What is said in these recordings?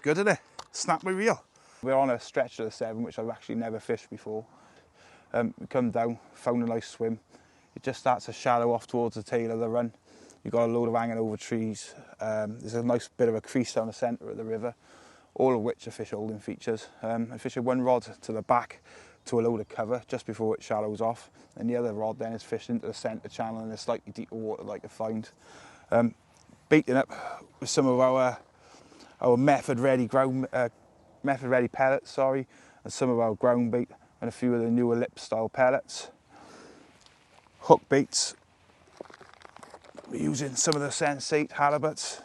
good, isn't it? Snap my reel. We're on a stretch of the Severn, which I've actually never fished before. We come down, found a nice swim. It just starts to shallow off towards the tail of the run. You've got a load of hanging over trees. There's a nice bit of a crease down the centre of the river, all of which are fish holding features. I fished one rod to the back to a load of cover just before it shallows off, and the other rod then is fished into the centre channel in a slightly deeper water that I could find. Baiting up with some of our method ready pellets, and some of our ground bait and a few of the newer lip style pellets. Hook baits, we're using some of the Sensate halibuts.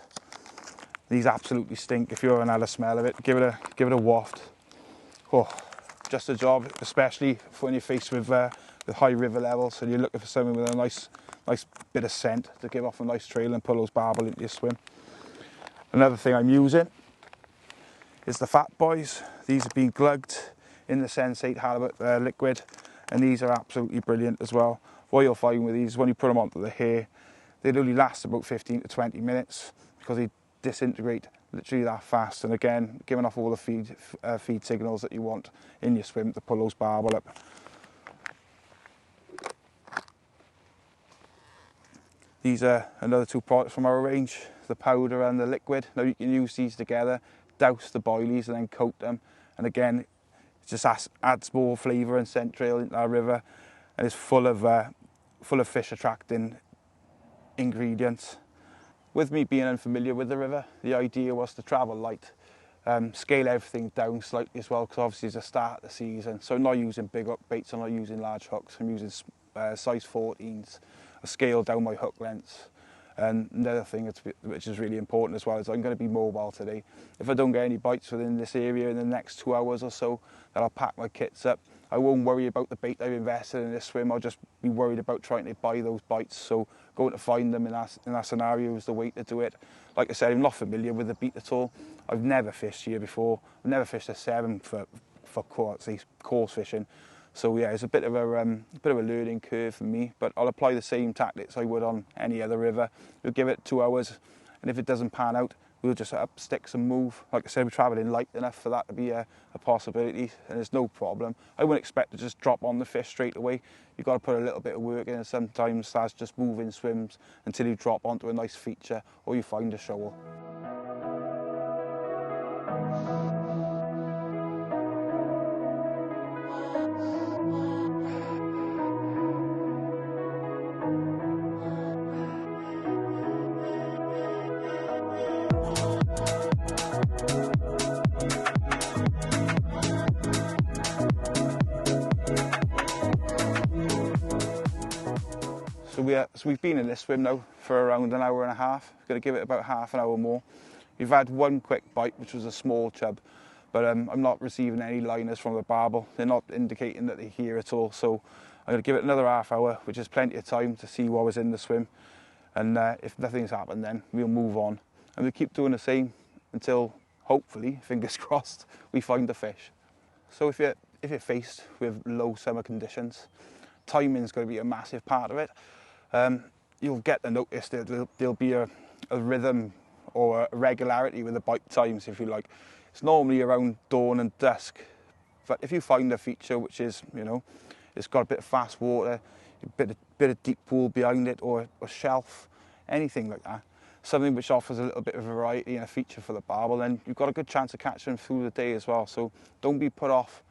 These absolutely stink. If you haven't had a smell of it, give it a waft. Oh, just a job, especially when you're faced with high river levels and you're looking for something with a nice bit of scent to give off a nice trail and pull those barbel into your swim. Another thing I'm using is the Fat Boys. These have been glugged in the Sensate halibut liquid, and these are absolutely brilliant as well. What you'll find with these, when you put them onto the hair, they'll only last about 15 to 20 minutes because they disintegrate literally that fast, and again giving off all the feed signals that you want in your swim to pull those barbel up. These are another two products from our range, the powder and the liquid. Now you can use these together, douse the boilies and then coat them, and again it just adds more flavour and scent trail into our river, and it's full of fish attracting ingredients. With me being unfamiliar with the river, the idea was to travel light, scale everything down slightly as well, because obviously it's the start of the season. So I'm not using big hook baits, I'm not using large hooks, I'm using size 14s. I scaled down my hook lengths. And another thing which is really important as well is I'm going to be mobile today. If I don't get any bites within this area in the next 2 hours or so, then I'll pack my kits up. I won't worry about the bait I've invested in this swim, I'll just be worried about trying to buy those bites. So going to find them in that scenario is the way to do it. Like I said, I'm not familiar with the beat at all. I've never fished here before. I've never fished a Severn for coarse fishing. So yeah, it's a bit of a learning curve for me, but I'll apply the same tactics I would on any other river. We'll give it 2 hours, and if it doesn't pan out, we'll just up sticks and move. Like I said, we're travelling light enough for that to be a possibility, and there's no problem. I wouldn't expect to just drop on the fish straight away. You've got to put a little bit of work in, and sometimes that's just moving swims until you drop onto a nice feature or you find a shoal. So we've been in this swim now for around an hour and a half. Going to give it about half an hour more. We've had one quick bite, which was a small chub, but I'm not receiving any liners from the barbel. They're not indicating that they're here at all. So I'm going to give it another half hour, which is plenty of time to see what was in the swim. And if nothing's happened, then we'll move on. And we'll keep doing the same until, hopefully, fingers crossed, we find the fish. So if you're faced with low summer conditions, timing's going to be a massive part of it. You'll get to notice that there'll be a rhythm or a regularity with the bite times, if you like. It's normally around dawn and dusk, but if you find a feature which is, it's got a bit of fast water, a bit of deep pool behind it, or a shelf, anything like that, something which offers a little bit of variety and a feature for the barbel, then you've got a good chance of catching them through the day as well. So don't be put off.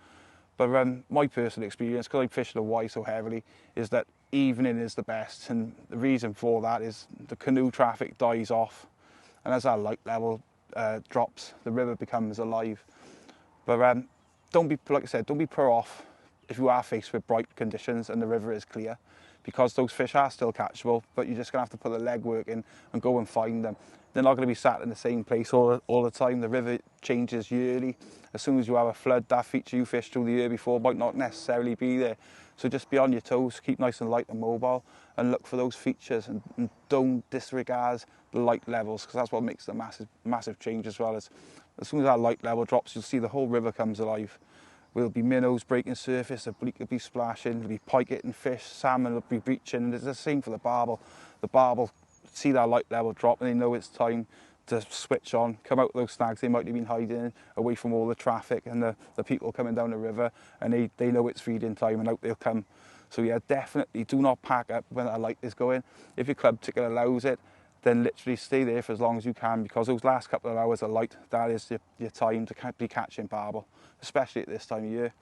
But my personal experience, because I fish the Y so heavily, is that evening is the best, and the reason for that is the canoe traffic dies off, and as our light level drops, the river becomes alive. But don't be, like I said, don't be put off if you are faced with bright conditions and the river is clear, because those fish are still catchable, but you're just going to have to put the legwork in and go and find them. They're not going to be sat in the same place all the time. The river changes yearly. As soon as you have a flood, that feature you fished through the year before might not necessarily be there. So just be on your toes, keep nice and light and mobile, and look for those features, and don't disregard the light levels, because that's what makes the massive change as well. As soon as that light level drops, you'll see the whole river comes alive. There'll be minnows breaking surface, the bleak will be splashing, there'll be pike hitting fish, salmon will be breaching, and it's the same for the barbel. The barbel see that light level drop and they know it's time to switch on, come out those snags they might have been hiding away from all the traffic and the people coming down the river, and they know it's feeding time and out they'll come. So yeah, definitely do not pack up when a light is going. If your club ticket allows it, then literally stay there for as long as you can, because those last couple of hours of light, that is your time to be catching barbel, especially at this time of year.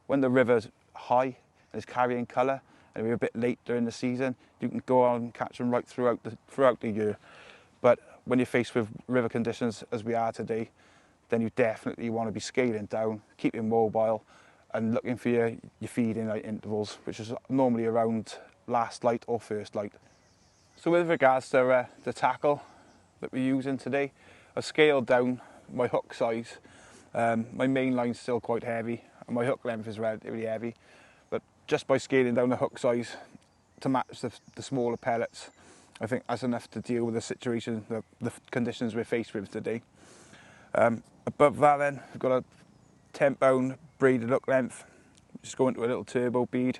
When the river's high and it's carrying colour, and we're a bit late during the season, you can go on and catch them right throughout the year. But when you're faced with river conditions as we are today, then you definitely want to be scaling down, keeping mobile, and looking for your feeding light intervals, which is normally around last light or first light. So with regards to the tackle that we're using today, I've scaled down my hook size. My main line's still quite heavy, and my hook length is relatively heavy, but just by scaling down the hook size to match the smaller pellets, I think that's enough to deal with the situation, the conditions we're faced with today. Above that then, we've got a 10-pound braided hook length, just go into a little turbo bead,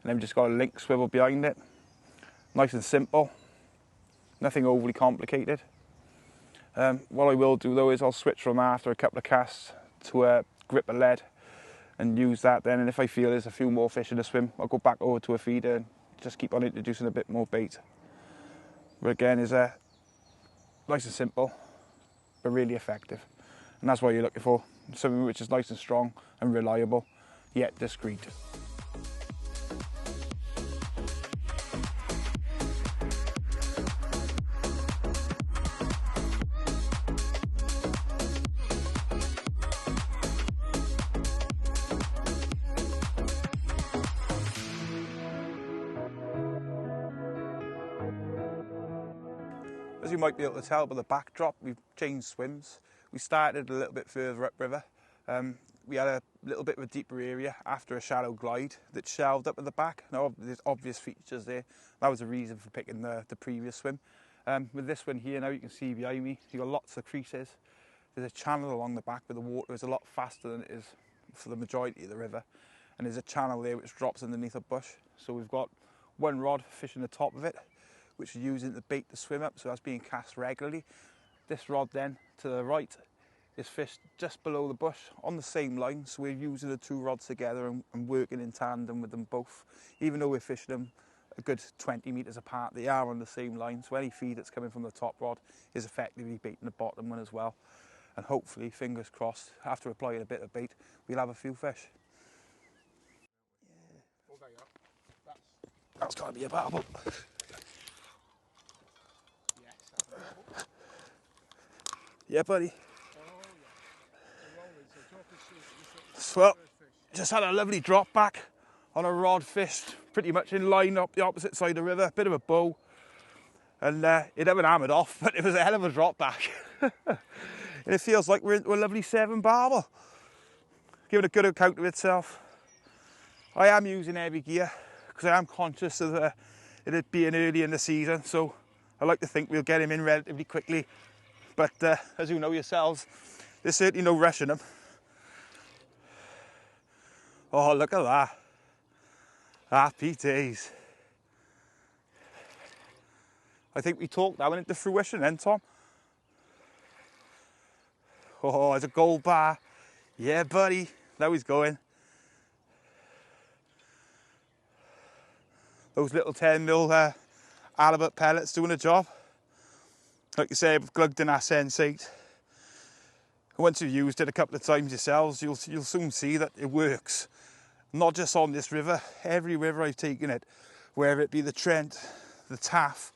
and then we've just got a link swivel behind it. Nice and simple, nothing overly complicated. What I will do though is I'll switch from after a couple of casts to a grip of lead and use that then, and if I feel there's a few more fish in the swim, I'll go back over to a feeder and just keep on introducing a bit more bait. But again, is nice and simple, but really effective. And that's what you're looking for, something which is nice and strong and reliable, yet discreet. As you might be able to tell by the backdrop, we've changed swims. We started a little bit further upriver. We had a little bit of a deeper area after a shallow glide that shelved up at the back. Now there's obvious features there. That was the reason for picking the previous swim. With this one here now, you can see behind me, you've got lots of creases. There's a channel along the back where the water is a lot faster than it is for the majority of the river. And there's a channel there which drops underneath a bush. So we've got one rod fishing the top of it, which we're using to bait the swim up, so that's being cast regularly. This rod then, to the right, is fished just below the bush on the same line, so we're using the two rods together and working in tandem with them both. Even though we're fishing them a good 20 metres apart, they are on the same line, so any feed that's coming from the top rod is effectively baiting the bottom one as well. And hopefully, fingers crossed, after applying a bit of bait, we'll have a few fish. Yeah. That's got to be a barbel. Yeah, buddy. Well, just had a lovely drop back on a rod fished pretty much in line up the opposite side of the river, bit of a bow, and it haven't hammered off, but it was a hell of a drop back. And it feels like we're into a lovely Severn barbel, giving a good account of itself. I am using heavy gear because I am conscious of it being early in the season, so I like to think we'll get him in relatively quickly. But as you know yourselves, there's certainly no rushing them. Oh, look at that. Happy days. I think we talked that one into fruition then, Tom. Oh, there's a gold bar. Yeah, buddy. Now he's going. Those little 10mm halibut pellets doing a job. Like you say, I've glugged in our sensate. Once you've used it a couple of times yourselves, you'll soon see that it works. Not just on this river, every river I've taken it, whether it be the Trent, the Taff.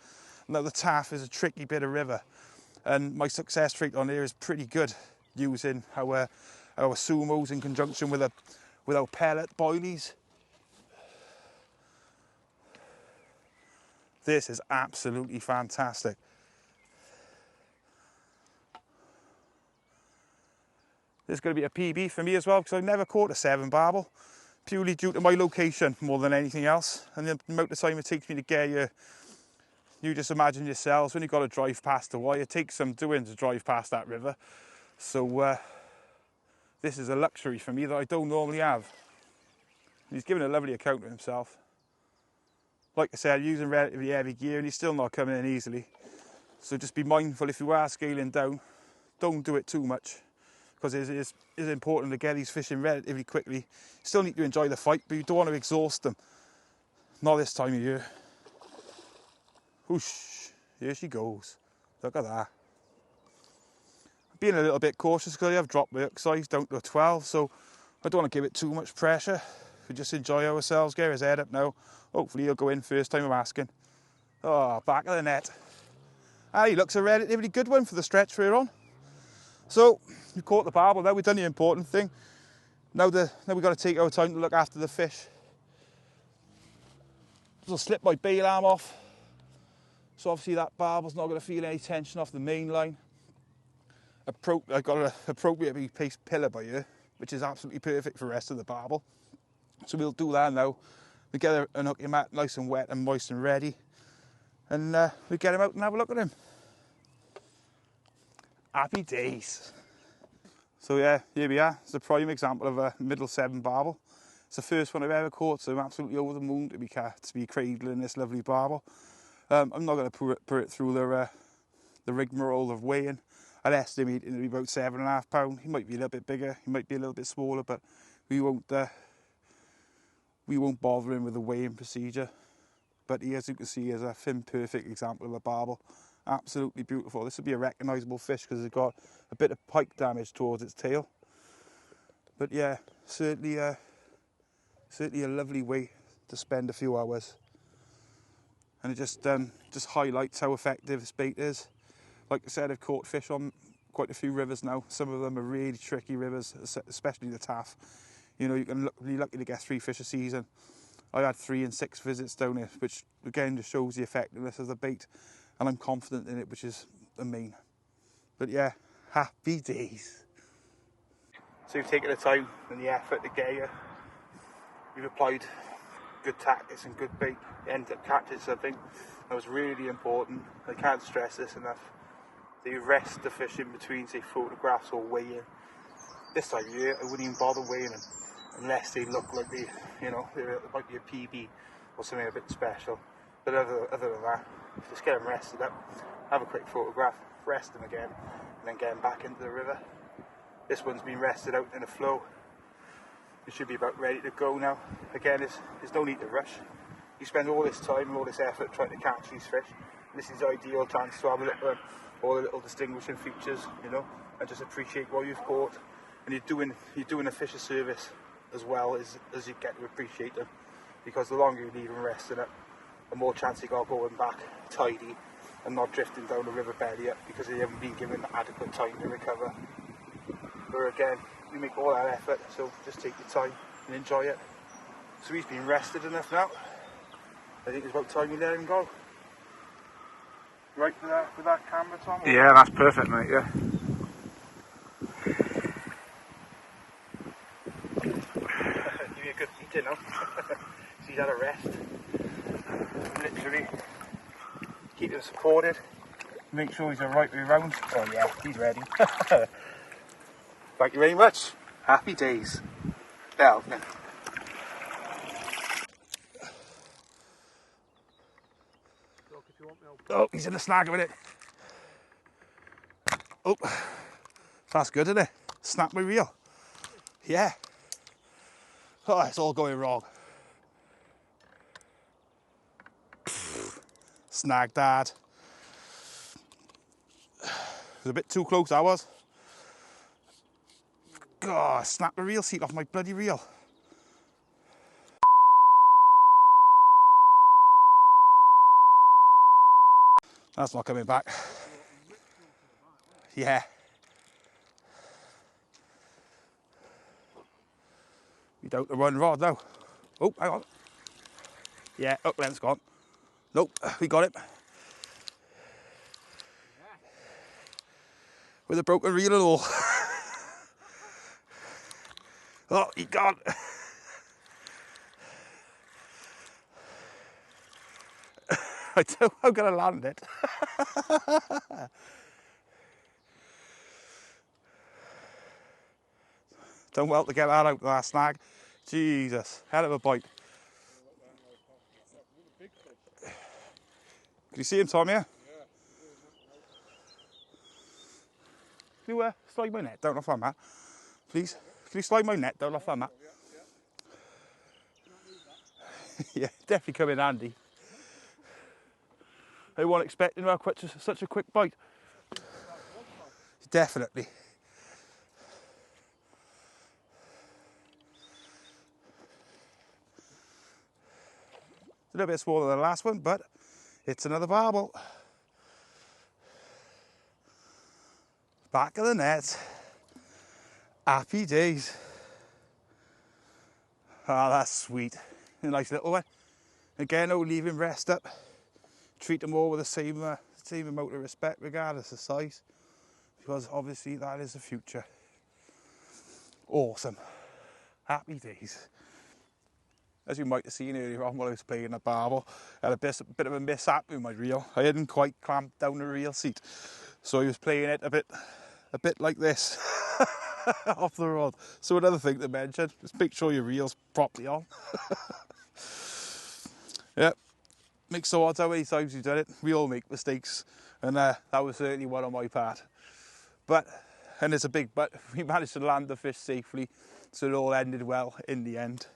Now the Taff is a tricky bit of river, and my success rate on here is pretty good, using our sumos in conjunction with our pellet boilies. This is absolutely fantastic. This is going to be a PB for me as well, because I've never caught a Severn barbel, purely due to my location more than anything else, and the amount of time it takes me to get here. You just imagine yourselves, when you've got to drive past the Y, it takes some doing to drive past that river. So this is a luxury for me that I don't normally have. He's given a lovely account of himself. Like I said, using relatively heavy gear, and he's still not coming in easily. So just be mindful if you are scaling down, don't do it too much, because it is important to get these fish in relatively quickly. You still need to enjoy the fight, but you don't want to exhaust them. Not this time of year. Whoosh, here she goes. Look at that. Being a little bit cautious because I have dropped my hook size down to a 12, so I don't want to give it too much pressure. We just enjoy ourselves, get his head up now. Hopefully he'll go in first time I'm asking. Oh, back of the net. And he looks a relatively good one for the stretch we're on. So, we caught the barbel now, we've done the important thing. Now we've got to take our time to look after the fish. So I'll slip my bail arm off. So obviously that barbel's not going to feel any tension off the main line. I've got an appropriately placed pillar by here, which is absolutely perfect for the rest of the barbel. So we'll do that now. We get an hooking mat nice and wet and moist and ready. And we get him out and have a look at him. Happy days. So yeah, here we are. It's a prime example of a middle Severn barbel. It's the first one I've ever caught, so I'm absolutely over the moon to be cradling this lovely barbel. I'm not going to put it through the rigmarole of weighing. I'd estimate it to be about 7.5 pounds. He might be a little bit bigger, he might be a little bit smaller, but we won't bother him with the weighing procedure. But he, as you can see, is a fin perfect example of a barbel. Absolutely beautiful. This would be a recognisable fish because it's got a bit of pike damage towards its tail. But yeah, certainly a lovely way to spend a few hours. And it just highlights how effective this bait is. Like I said, I've caught fish on quite a few rivers now. Some of them are really tricky rivers, especially the Taff. You know, you can be lucky to get 3 fish a season. I had 3 and 6 visits down here, which again just shows the effectiveness of the bait. And I'm confident in it, which is the main. But yeah, happy days. So you've taken the time and the effort to get here. You've applied good tactics and good bait. You ended up catching something that was really important. I can't stress this enough. That you rest the fish in between, say, photographs or weighing. This time of year, I wouldn't even bother weighing them unless they look like they, you know, they might be a PB or something a bit special. But other than that, just get them rested up, have a quick photograph, rest them again, and then get them back into the river. This one's been rested out in a flow. It should be about ready to go now. Again, there's no need to rush. You spend all this time and all this effort trying to catch these fish. This is the ideal chance to have a look at all the little distinguishing features, you know, and just appreciate what you've caught. And you're doing a fish a service as well as you get to appreciate them. Because the longer you leave them resting up, the more chance you got going back tidy and not drifting down the river belly up because they haven't been given adequate time to recover. But again, you make all that effort, so just take your time and enjoy it. So he's been rested enough now. I think it's about time you let him go. Right with that camera, Tom? Yeah, that's perfect, mate, yeah. Give you a good eating now. So he's had a rest. Literally keep him supported. Make sure he's the right way around. Oh yeah, he's ready. Thank you very much. Happy days. Now. Oh, he's in the snag with it. Oh, that's good, isn't it? Snap my reel. Yeah. Oh, it's all going wrong. Snag dad. It was a bit too close, that was. God, snap the reel seat off my bloody reel. That's not coming back. Yeah. We doubt the run rod now. Oh, hang on. Yeah, hook length's gone. Nope, we got it. With a broken reel and all. Oh, he gone. I don't know how I'm going to land it. Done well to get that out of that snag. Jesus, hell of a bite. Can you see him, Tom, yeah? Can you slide my net down off that mat? Please? Can you slide my net down off that mat? Yeah, definitely come in handy. I wasn't expecting to have such a quick bite. Definitely. It's a little bit smaller than the last one, but it's another barbel. Back of the net. Happy days. Ah, that's sweet. A nice little one. Again, no, leave him rest up. Treat them all with the same amount of respect, regardless of size, because obviously that is the future. Awesome. Happy days. As you might have seen earlier on while I was playing the barbel, I had a bit of a mishap with my reel. I hadn't quite clamped down the reel seat, so I was playing it a bit like this off the rod. So another thing to mention, just make sure your reel's properly on. Yep. Makes so odds how many times you've done it. We all make mistakes, and that was certainly one on my part. And it's a big but, we managed to land the fish safely, so it all ended well in the end.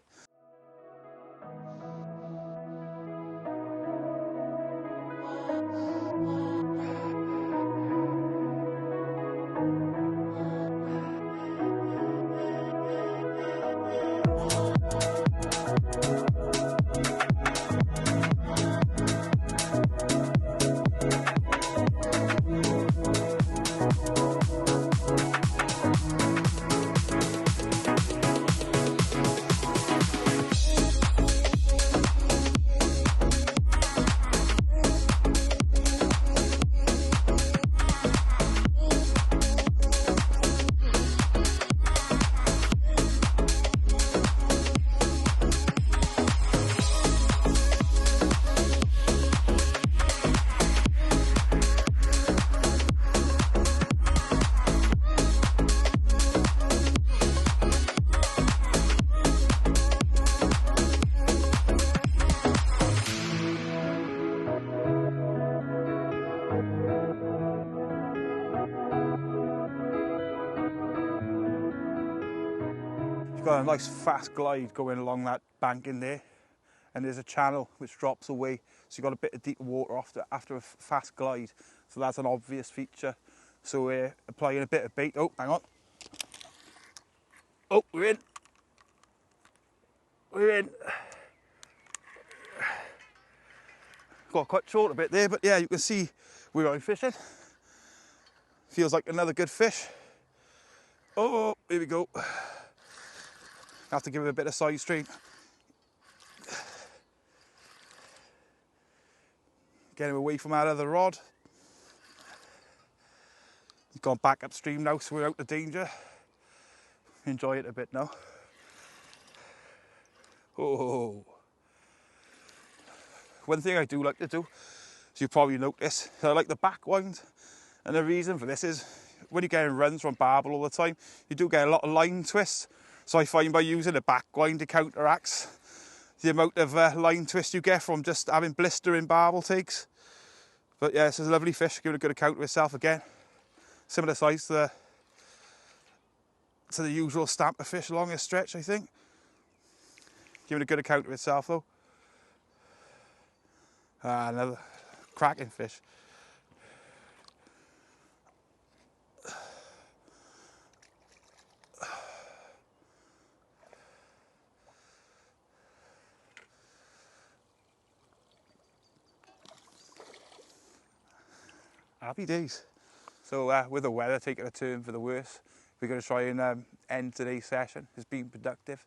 You've got a nice fast glide going along that bank in there, and there's a channel which drops away, so you've got a bit of deeper water after a fast glide, so that's an obvious feature. So we're applying a bit of bait. Oh, hang on. Oh, we're in. We're in. Got cut short a bit there, but yeah, you can see we're going fishing. Feels like another good fish. Oh, here we go. Have to give it a bit of side strain. Get him away from our other rod. He's gone back upstream now, so we're out of danger. Enjoy it a bit now. Oh. One thing I do like to do, as you probably notice, I like the back wind. And the reason for this is, when you're getting runs from barbel all the time, you do get a lot of line twists. So I find by using the back wind, it counteracts the amount of line twist you get from just having blistering barbel takes. But yeah, this is a lovely fish, giving a good account of itself again. Similar size to the usual stamper fish along this stretch, I think. Giving a good account of itself though. Another cracking fish. Happy days. So with the weather taking a turn for the worse, we're going to try and end today's session. It's been productive,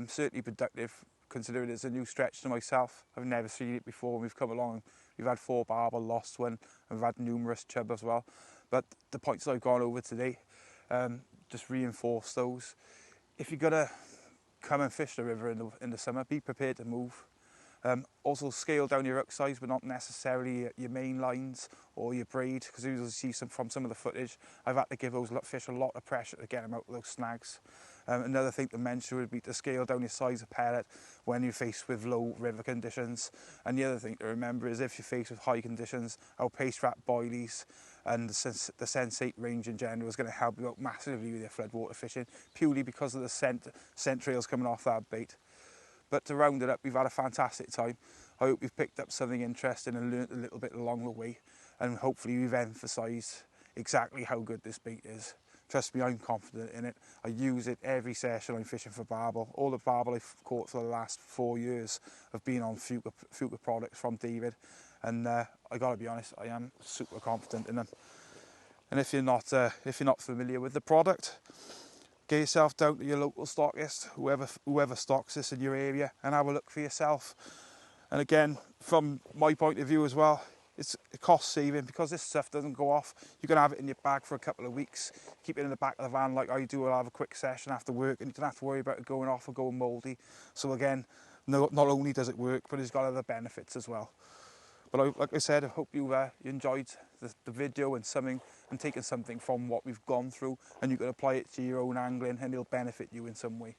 certainly productive considering it's a new stretch to myself. I've never seen it before. We've come along, we've had 4 barbel, lost one, and we've had numerous chub as well. But the points I've gone over today just reinforce those. If you're going to come and fish the river in the summer, be prepared to move. Also scale down your hook size, but not necessarily your main lines or your braid, because as you'll see from some of the footage, I've had to give those fish a lot of pressure to get them out of those snags. Another thing to mention would be to scale down your size of pellet when you're faced with low river conditions. And the other thing to remember is if you're faced with high conditions, our paste wrap boilies and the Sensate range in general is going to help you out massively with your floodwater fishing, purely because of the scent trails coming off that bait. But to round it up, we've had a fantastic time. I hope you've picked up something interesting and learnt a little bit along the way, and hopefully we've emphasised exactly how good this bait is. Trust me, I'm confident in it. I use it every session I'm fishing for barbel. All the barbel I've caught for the last 4 years have been on Fuka products from David, and I gotta be honest, I am super confident in them. And if you're not familiar with the product, get yourself down to your local stockist, whoever stocks this in your area, and have a look for yourself. And again, from my point of view as well, it's a cost saving because this stuff doesn't go off. You can have it in your bag for a couple of weeks, keep it in the back of the van like I do. I'll have a quick session after work and you don't have to worry about it going off or going mouldy. So again, not only does it work, but it's got other benefits as well. But like I said, I hope you enjoyed the video and taken something from what we've gone through, and you can apply it to your own angling and it'll benefit you in some way.